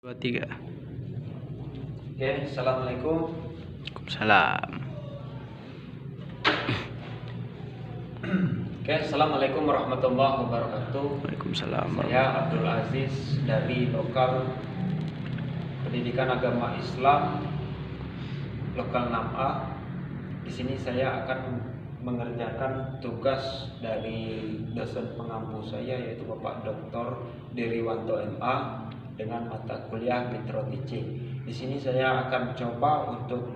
Dua, tiga. Oke, assalamualaikum. Waalaikumsalam. Oke, assalamualaikum warahmatullahi wabarakatuh. Waalaikumsalam. Saya Abdul Aziz dari Lokal Pendidikan Agama Islam Lokal 6A. Di sini saya akan mengerjakan tugas dari dosen pengampu saya, yaitu Bapak Dr. Diriwanto MA, dengan mata kuliah Metro Teaching. Di sini saya akan coba untuk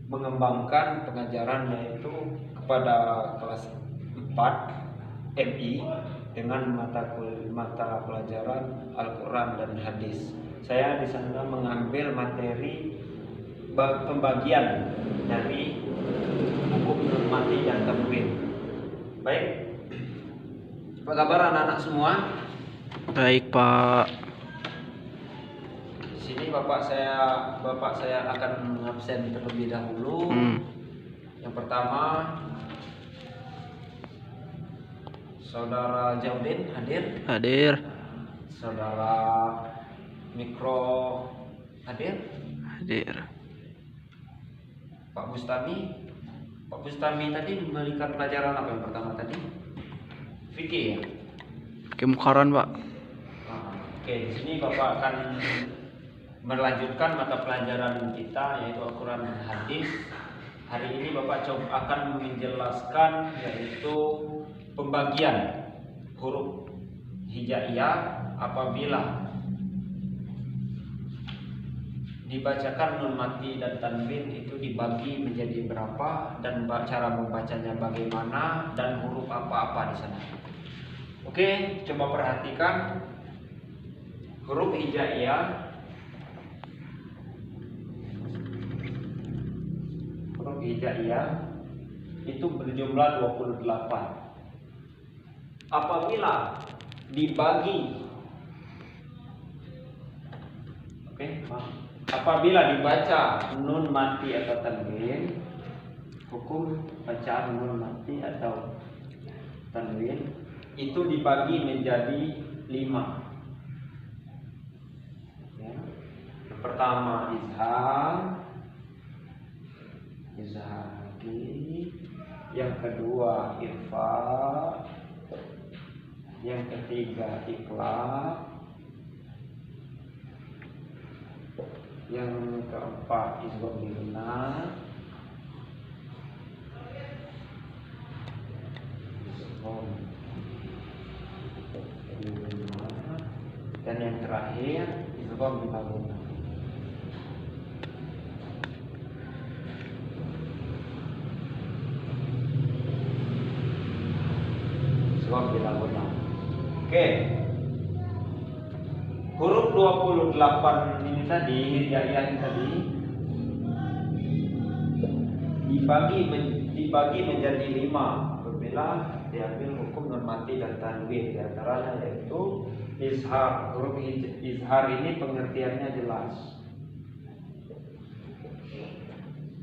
mengembangkan pengajaran, yaitu kepada kelas 4 MI dengan mata pelajaran Al-Quran dan Hadis. Saya di sana mengambil materi pembagian dari hukum normatif dan tanwin. Baik, apa kabar anak-anak semua? Baik, Pak. Di sini bapak saya akan mengabsen terlebih dahulu. Yang pertama, Saudara Jaudin hadir? Hadir. Saudara Mikro hadir? Hadir. Pak Bustami tadi memberikan pelajaran apa yang pertama tadi? Fikih ya? Fikih Muqarran, Pak. Oke, di sini bapak akan melanjutkan mata pelajaran kita, yaitu Al-Quran dan Hadis. Hari ini bapak akan menjelaskan yaitu pembagian huruf hijaiyah apabila dibacakan nun mati dan tanwin itu dibagi menjadi berapa, dan cara membacanya bagaimana, dan huruf apa-apa di sana. Oke, coba perhatikan huruf hijaiyah. Huruf hijaiyah itu berjumlah 28. Apabila dibagi, apabila dibaca nun mati atau tanwin, hukum bacaan nun mati atau tanwin itu dibagi menjadi 5. Ya. Yang pertama izhar lagi. Yang kedua ikhfa. Yang ketiga iqlab. Yang keempat izhar lillah. Dan yang terakhir izhar lillah. Oke. Huruf 28 ini tadi, hijaiyah ini tadi dibagi menjadi 5 apabila diambil hukum normatif dan tanwin. Di antaranya yaitu izhar. Huruf izhar ini pengertiannya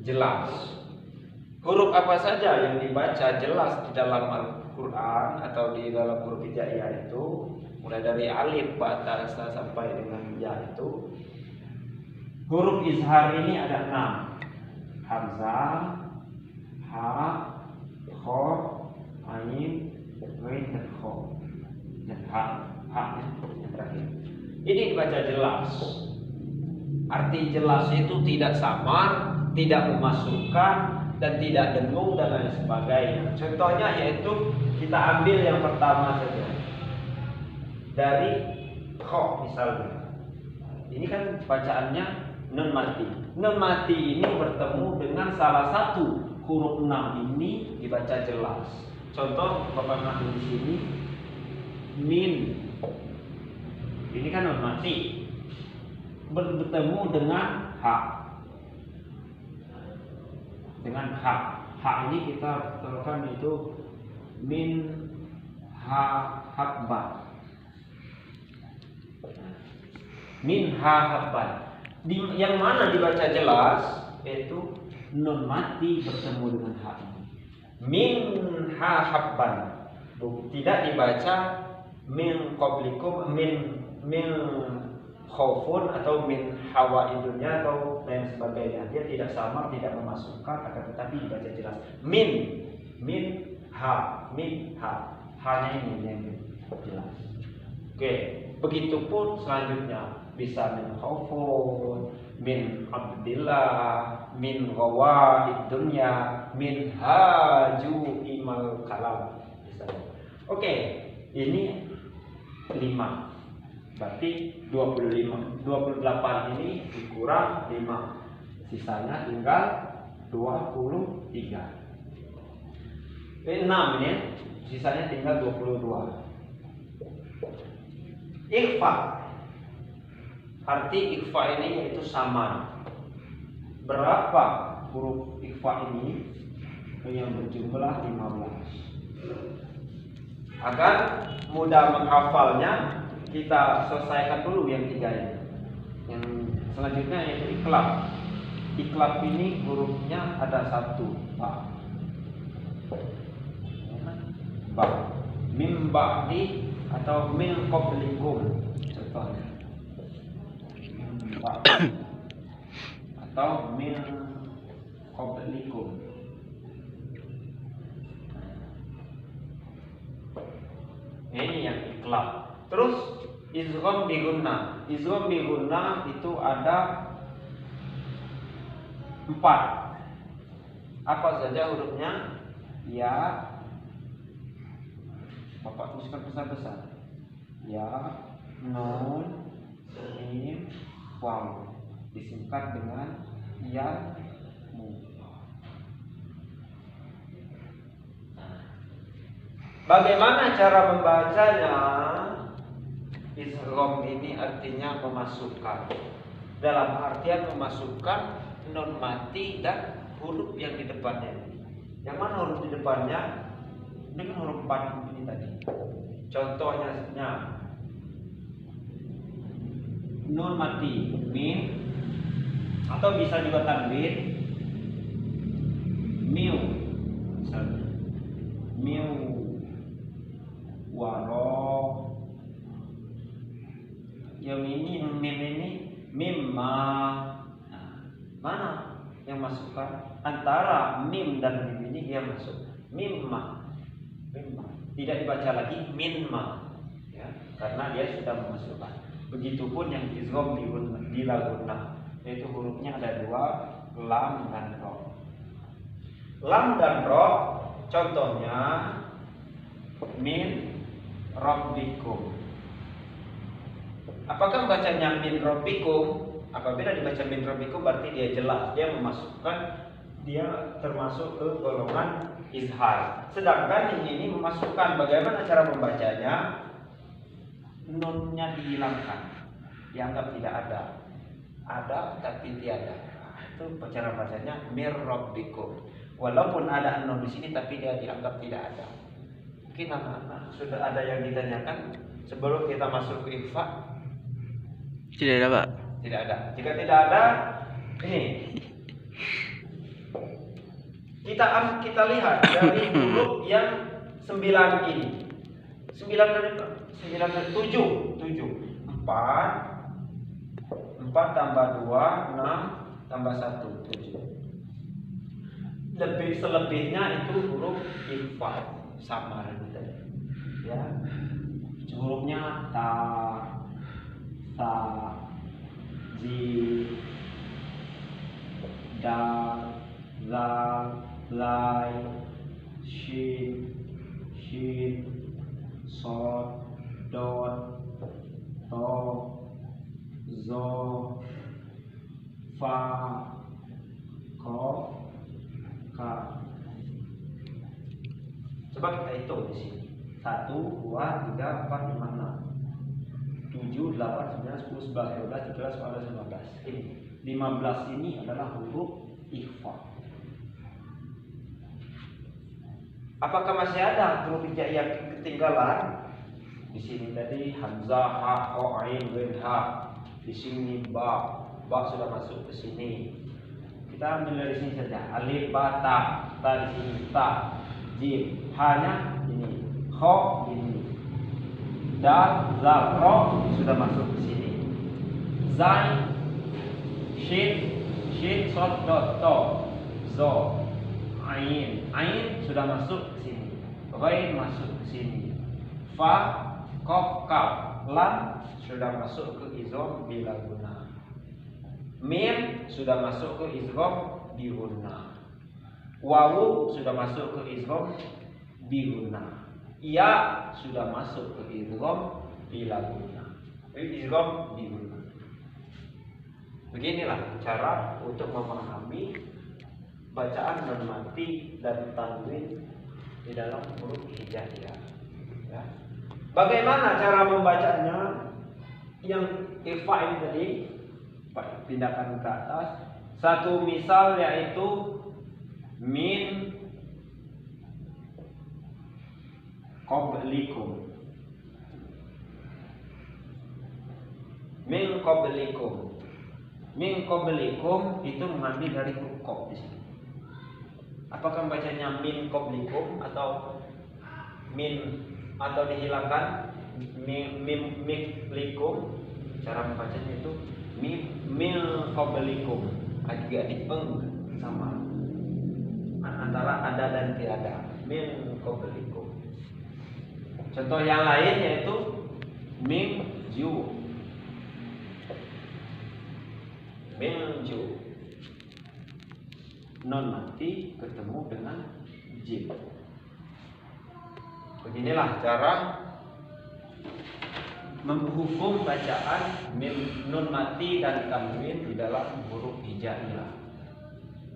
jelas. Huruf apa saja yang dibaca jelas di dalam Al-Quran atau di dalam huruf hijaiyah itu, mulai dari alif, ba, ta, sa sampai dengan ya itu, huruf izhar ini ada 6. Hamzah, ha, kho, ain, ghain, dan kho, dan ha yang terakhir. Ini dibaca jelas. Arti jelas itu tidak samar, tidak memasukkan, dan tidak dengung, dan lain sebagainya. Contohnya yaitu kita ambil yang pertama saja, dari kho misalnya. Ini kan bacaannya nun mati. Nun mati ini bertemu dengan salah satu huruf 6 ini dibaca jelas. Contoh bapak ngambil di sini min. Ini kan nun mati bertemu dengan ha. Dengan ha ini kita teruskan itu min habban. Min habban. Yang mana dibaca jelas yaitu nun mati bertemu dengan ha ini. Min habban. Tidak dibaca min qablikum min khaufun atau min hawaidunya atau lain sebagainya. Dia tidak sama, tidak memasukkan, akan tetapi dibaca jelas. Min ha, hanya ini yang jelas. Oke, begitupun selanjutnya bisa min khaufun, min abdillah, min ghawaid dunya, min haju imal kalam. Oke, ini 5. Berarti 25. 28 ini dikurang 5. Sisanya tinggal 23. 6 ini sisanya tinggal 22. Ikhfa. Arti ikhfa ini yaitu sama. Berapa huruf ikhfa ini? Yang berjumlah 15. Agar mudah menghafalnya, kita selesaikan dulu yang 3 ini. Yang selanjutnya yaitu iklab. Iklab ini hurufnya ada 1, ba. Ba. Mim ba'di atau min qablikum contohnya. Ba. Atau min qablikum. Ini yang iklab. Terus izgham bi gunnah. Izgham bi gunnah itu ada 4. Apa saja hurufnya? Ya. Bapak tuliskan besar-besar. Ya, nun, mim, waw. Disingkat dengan ya, mu. Bagaimana cara membacanya? Izgham ini artinya memasukkan. Dalam artian memasukkan nun mati dan huruf yang di depannya. Yang mana huruf di depannya? Ini kan huruf 4 ini tadi. Contohnya nun mati, min, atau bisa juga tanwin, miu, misalnya, miu, waro. Yang ini mim ini mimma. Nah, mana yang masukkan? Antara mim dan mim ini dia masuk mimma. Tidak dibaca lagi minma, ya, karena dia sudah memasukkan. Begitupun yang izgham di lagunah, yaitu hurufnya ada 2, lam dan ro. Lam dan ro, contohnya min rabbikum. Apakah bacanya min rabbikum? Apabila dibaca min rabbikum berarti dia jelas, dia memasukkan, dia termasuk ke golongan izhar. Sedangkan ini memasukkan. Bagaimana cara membacanya? Nunnya dihilangkan, dianggap tidak ada. Ada tapi tiada. Itu cara bacanya mir rabbikum. Walaupun ada nun di sini tapi dia dianggap tidak ada. Mungkin anak-anak sudah ada yang ditanyakan sebelum kita masuk ke ikhfa? Tidak ada, Pak. Tidak ada. Jika tidak ada, ini kita lihat dari huruf yang 9 ini. 9 dari 7. 4 tambah 2, 6 tambah 1, 7. Selebihnya itu huruf ikhfa, samar gitu. Ya. Hurufnya ta, sa, ji, dal, zal, lai, shin, sod, dot, to, zo, fa, ko, ka. Coba kita hitung di sini. 1, 2, 3, 4, 5, 6, 7, 8, 9, 10, 11, 12, 13, 14, 15. Ini 15 ini adalah huruf ikhfa. Apakah masih ada huruf hijaiyah ketinggalan? Di sini tadi hamzah, ha, ho, ain, ghain, ha. Di sini ba sudah masuk ke sini. Kita ambil dari sini saja. Alif, ba, ta di sini, ta, jim, hanya ini, ho ini, dal, zal, ro sudah masuk ke sini. Zai, shin, sod, dot, to, zo, ain. Ain sudah masuk ke sini. Ghain masuk ke sini. Fa, kof, kaf. Lam sudah masuk ke izgham bila guna. Mim sudah masuk ke izgham bi guna. Wawu sudah masuk ke izgham bi guna. Ya sudah masuk ke izgham bila guna. Izgham bi guna. Beginilah cara untuk memahami bacaan nun mati dan tanwin di dalam huruf hijaiyah. Ya. Bagaimana cara membacanya? Yang ifa ini tadi pindahkan ke atas. Satu misal yaitu min qablikum. Min qablikum. Min qablikum itu mengambil dari huruf qaf di sini. Apakah bacanya min qablikum atau min atau dihilangkan mim likum? Cara membacanya itu min qablikum. Agak dipeng sama antara ada dan tiada. Min qablikum. Contoh yang lain yaitu min ju. Minju. Non mati ketemu dengan jim. Beginilah cara menghukum bacaan mim nun mati dan tanwin di dalam huruf hijaiyah.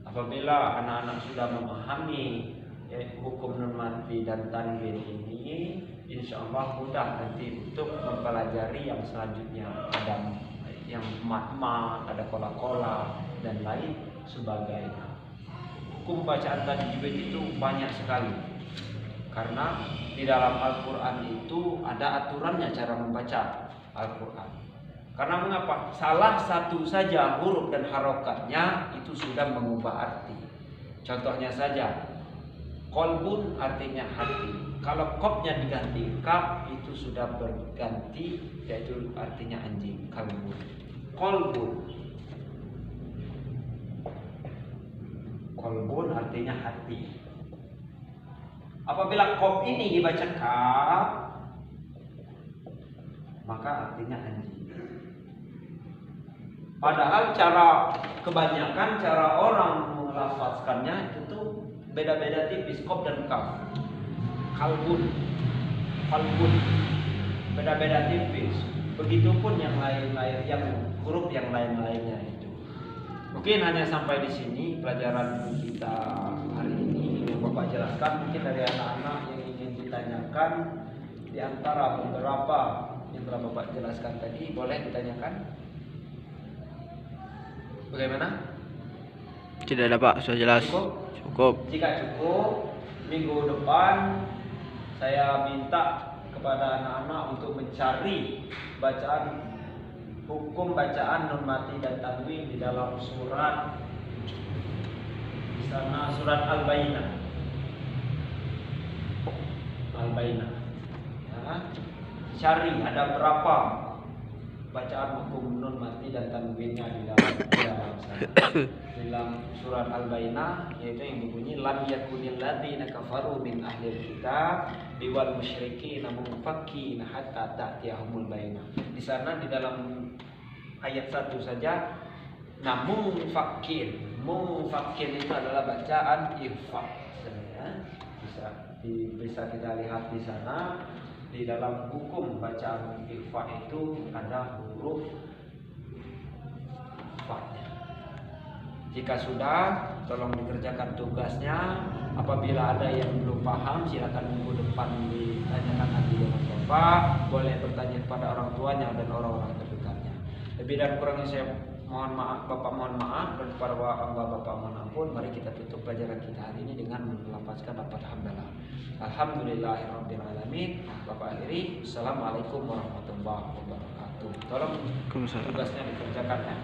Apabila anak-anak sudah memahami hukum nun mati dan tanwin ini, insya Allah mudah nanti untuk mempelajari yang selanjutnya. Ada yang mat-mat, ada kola-kola dan lain sebagainya. Hukum bacaan tajwid itu banyak sekali. Karena di dalam Al-Qur'an itu ada aturannya cara membaca Al-Qur'an. Karena mengapa? Salah satu saja huruf dan harokatnya itu sudah mengubah arti. Contohnya saja, qalbun artinya hati. Kalau kopnya diganti kaf itu sudah berganti, yaitu artinya anjing, kalbun. Qalbun artinya hati. Apabila kop ini dibaca kaf, maka artinya anjing. Padahal kebanyakan cara orang melafazkannya itu beda-beda tipis, kop dan kaf. Qalbun, beda-beda tipis. Begitupun yang lain-lain, yang huruf yang lain-lainnya itu. Mungkin hanya sampai di sini pelajaran kita hari ini yang Bapak jelaskan. Mungkin dari anak-anak yang ingin ditanyakan di antara beberapa yang telah Bapak jelaskan tadi, boleh ditanyakan. Bagaimana? Tidak ada Pak, sudah jelas. Cukup. Jika cukup, minggu depan saya minta kepada anak-anak untuk mencari hukum bacaan nun mati dan tanwin di dalam surat di sana, surat Al-Bayyinah. Ya. Cari ada berapa bacaan hukum nun mati dan tanwinnya di dalam sana. Dalam surat Al-Bayyinah, yaitu yang berbunyi lam yakunil ladzina kafaru min ahlil kitab biwal musyrikin munfakin hatta ta'tiyahumul bayyinah. Di sana di dalam ayat 1 saja, namun munfakin itu adalah bacaan ikhfa. Bisa kita lihat di sana di dalam hukum bacaan ikhfa itu ada huruf fa-nya. Jika sudah, tolong dikerjakan tugasnya. Apabila ada yang belum paham, silakan minggu depan ditanyakan lagi dengan Bapak. Boleh bertanya kepada orang tuanya dan orang-orang terdekatnya. Lebih dan kurangnya saya mohon maaf, Bapak mohon maaf, dan para hamba Bapak mohon ampun. Mari kita tutup pelajaran kita hari ini dengan melafazkan lafaz hamdalah. Alhamdulillahirabbil alamin. Bapak akhiri. Assalamualaikum warahmatullahi wabarakatuh. Tolong tugasnya dikerjakan ya.